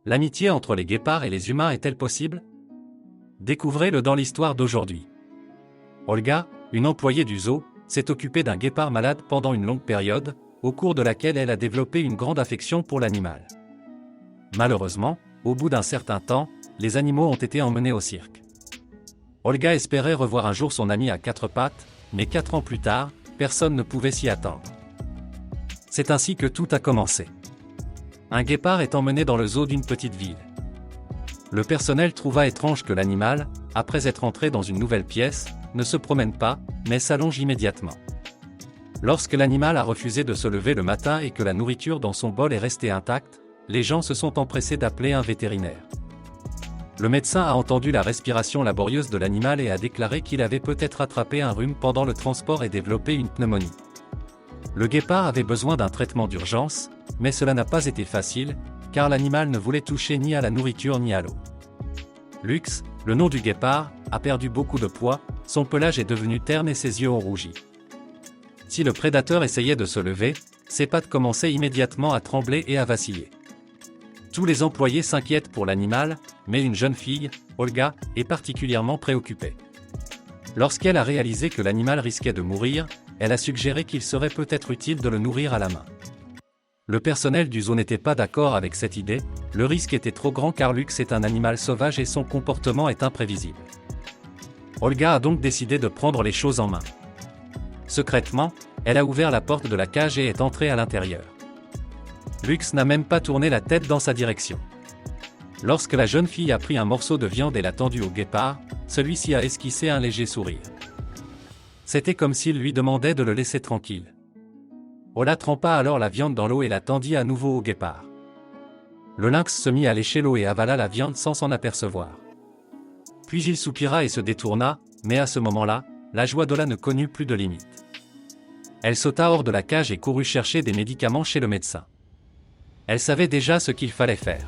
L'amitié entre les guépards et les humains est-elle possible? Découvrez-le dans l'histoire d'aujourd'hui. Olga, une employée du zoo, s'est occupée d'un guépard malade pendant une longue période, au cours de laquelle elle a développé une grande affection pour l'animal. Malheureusement, au bout d'un certain temps, les animaux ont été emmenés au cirque. Olga espérait revoir un jour son ami à quatre pattes, mais 4 ans plus tard, personne ne pouvait s'y attendre. C'est ainsi que tout a commencé. Un guépard est emmené dans le zoo d'une petite ville. Le personnel trouva étrange que l'animal, après être entré dans une nouvelle pièce, ne se promène pas, mais s'allonge immédiatement. Lorsque l'animal a refusé de se lever le matin et que la nourriture dans son bol est restée intacte, les gens se sont empressés d'appeler un vétérinaire. Le médecin a entendu la respiration laborieuse de l'animal et a déclaré qu'il avait peut-être attrapé un rhume pendant le transport et développé une pneumonie. Le guépard avait besoin d'un traitement d'urgence, mais cela n'a pas été facile, car l'animal ne voulait toucher ni à la nourriture ni à l'eau. Lux, le nom du guépard, a perdu beaucoup de poids, son pelage est devenu terne et ses yeux ont rougi. Si le prédateur essayait de se lever, ses pattes commençaient immédiatement à trembler et à vaciller. Tous les employés s'inquiètent pour l'animal, mais une jeune fille, Olga, est particulièrement préoccupée. Lorsqu'elle a réalisé que l'animal risquait de mourir, elle a suggéré qu'il serait peut-être utile de le nourrir à la main. Le personnel du zoo n'était pas d'accord avec cette idée, le risque était trop grand car Lux est un animal sauvage et son comportement est imprévisible. Olga a donc décidé de prendre les choses en main. Secrètement, elle a ouvert la porte de la cage et est entrée à l'intérieur. Lux n'a même pas tourné la tête dans sa direction. Lorsque la jeune fille a pris un morceau de viande et l'a tendu au guépard, celui-ci a esquissé un léger sourire. C'était comme s'il lui demandait de le laisser tranquille. Ola trempa alors la viande dans l'eau et la tendit à nouveau au guépard. Le lynx se mit à lécher l'eau et avala la viande sans s'en apercevoir. Puis il soupira et se détourna, mais à ce moment-là, la joie d'Ola ne connut plus de limite. Elle sauta hors de la cage et courut chercher des médicaments chez le médecin. Elle savait déjà ce qu'il fallait faire.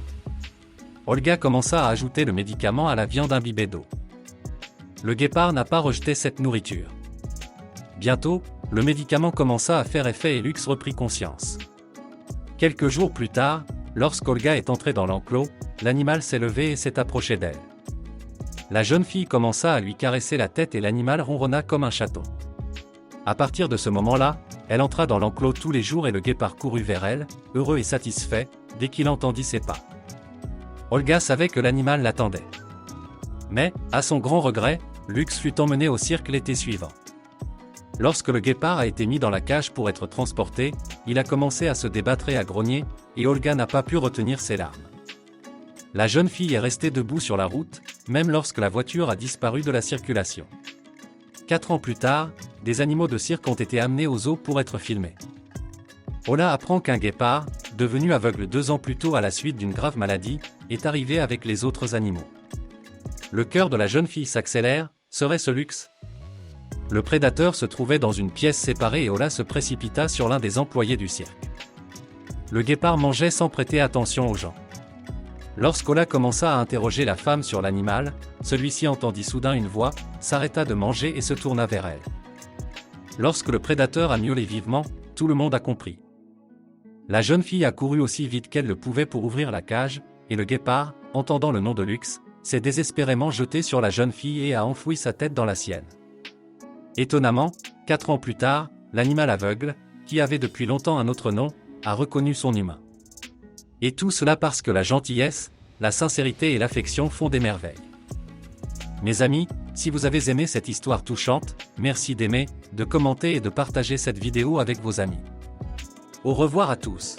Olga commença à ajouter le médicament à la viande imbibée d'eau. Le guépard n'a pas rejeté cette nourriture. Bientôt, le médicament commença à faire effet et Lux reprit conscience. Quelques jours plus tard, lorsqu'Olga est entrée dans l'enclos, l'animal s'est levé et s'est approché d'elle. La jeune fille commença à lui caresser la tête et l'animal ronronna comme un chaton. À partir de ce moment-là, elle entra dans l'enclos tous les jours et le guépard courut vers elle, heureux et satisfait, dès qu'il entendit ses pas. Olga savait que l'animal l'attendait. Mais, à son grand regret, Lux fut emmené au cirque l'été suivant. Lorsque le guépard a été mis dans la cage pour être transporté, il a commencé à se débattre et à grogner, et Olga n'a pas pu retenir ses larmes. La jeune fille est restée debout sur la route, même lorsque la voiture a disparu de la circulation. 4 ans plus tard, des animaux de cirque ont été amenés au zoo pour être filmés. Ola apprend qu'un guépard, devenu aveugle 2 ans plus tôt à la suite d'une grave maladie, est arrivé avec les autres animaux. Le cœur de la jeune fille s'accélère, serait-ce Lux? Le prédateur se trouvait dans une pièce séparée et Ola se précipita sur l'un des employés du cirque. Le guépard mangeait sans prêter attention aux gens. Lorsqu'Ola commença à interroger la femme sur l'animal, celui-ci entendit soudain une voix, s'arrêta de manger et se tourna vers elle. Lorsque le prédateur a miaulé vivement, tout le monde a compris. La jeune fille a couru aussi vite qu'elle le pouvait pour ouvrir la cage, et le guépard, entendant le nom de Lux, s'est désespérément jeté sur la jeune fille et a enfoui sa tête dans la sienne. Étonnamment, 4 ans plus tard, l'animal aveugle, qui avait depuis longtemps un autre nom, a reconnu son humain. Et tout cela parce que la gentillesse, la sincérité et l'affection font des merveilles. Mes amis, si vous avez aimé cette histoire touchante, merci d'aimer, de commenter et de partager cette vidéo avec vos amis. Au revoir à tous.